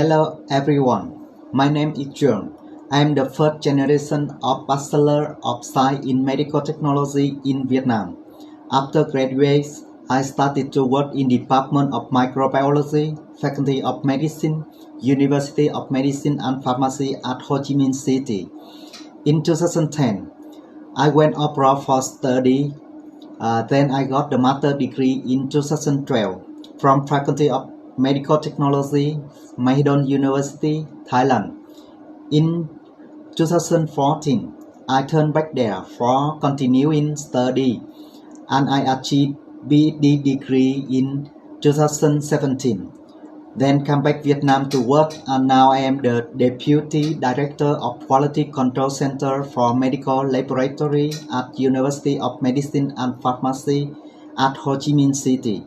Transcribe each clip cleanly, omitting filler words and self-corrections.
Hello everyone, my name is Chuong. I am the first generation of Bachelor of Science in Medical Technology in Vietnam. After graduation, I started to work in Department of Microbiology, Faculty of Medicine, University of Medicine and Pharmacy at Ho Chi Minh City. In 2010, I went abroad for study. Then I got the master degree in 2012 from Faculty of Medical Technology, Mahidol University, Thailand. In 2014, I turned back there for continuing study and I achieved PhD degree in 2017. Then come back Vietnam to work and now I am the Deputy Director of Quality Control Center for Medical Laboratory at University of Medicine and Pharmacy at Ho Chi Minh City.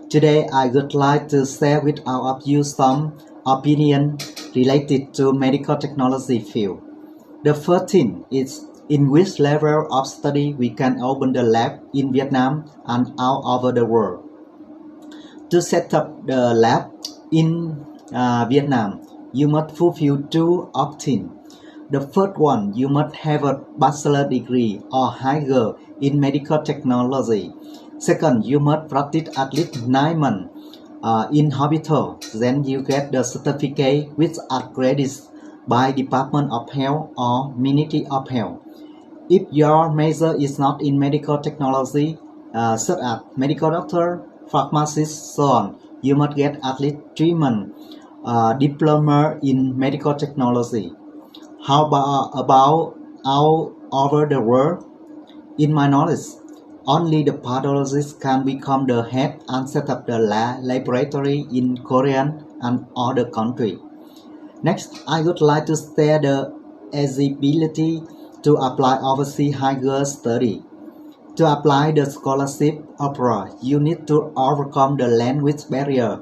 Today I would like to share with all of you some opinion related to medical technology field. The first thing is in which level of study we can open the lab in Vietnam and all over the world. To set up the lab in Vietnam, you must fulfill two options. The first one, you must have a bachelor degree or higher in medical technology. Second, you must practice at least 9 months in hospital. Then you get the certificate which are accredited by Department of Health or Ministry of Health. If your major is not in medical technology, such as medical doctor, pharmacist, so on, you must get at least 3 months diploma in medical technology. How about all over the world? In my knowledge, only the pathologist can become the head and set up the laboratory in Korea and other countries. Next, I would like to share the eligibility to apply overseas higher study. To apply the scholarship abroad, you need to overcome the language barrier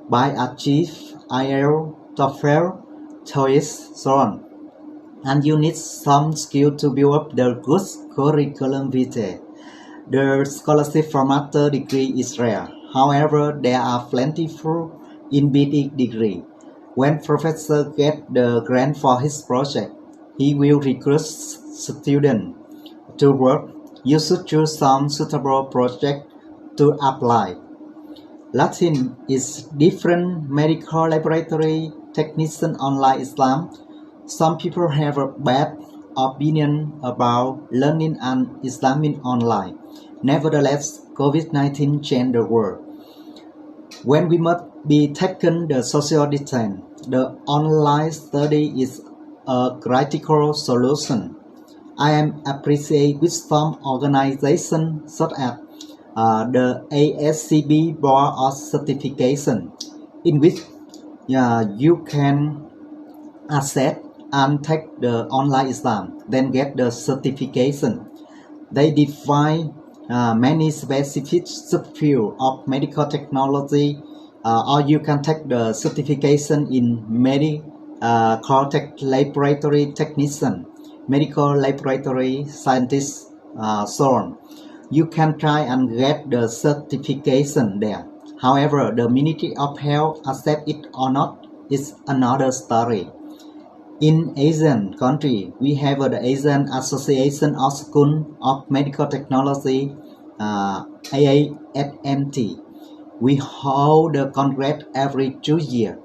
by achieve IELTS, TOEFL, TOEIC, so on. And you need some skill to build up the good curriculum vitae. The scholarship for master degree is rare. However, there are plentiful in PhD degree. When professor gets the grant for his project, he will recruit students to work. You should choose some suitable project to apply. Latin is different medical laboratory technician online Islam. Some people have a bad opinion about learning and Islamic online. Nevertheless, COVID-19 changed the world. When we must be taken the social distance, the online study is a critical solution. I am appreciated with some organizations such as the ASCB Board of Certification, in which you can access and take the online exam, then get the certification. They define many specific subfields of medical technology, or you can take the certification in medical laboratory technician, medical laboratory scientist, so on. You can try and get the certification there. However, the Ministry of Health accept it or not is another story. In Asian country, we have the Asian Association of School of Medical Technology, AASMT. We hold the congress every 2 years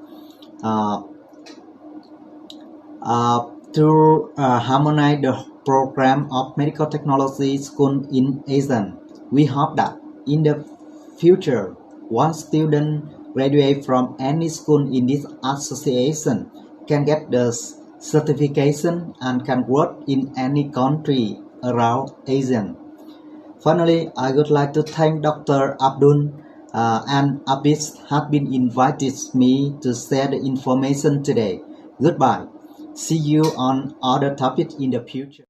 to harmonize the program of medical technology school in Asian. We hope that in the future, one student graduate from any school in this association can get the certification and can work in any country around Asia. Finally, I would like to thank Dr. Abdul and Abid have been invited me to share the information today. Goodbye. See you on other topics in the future.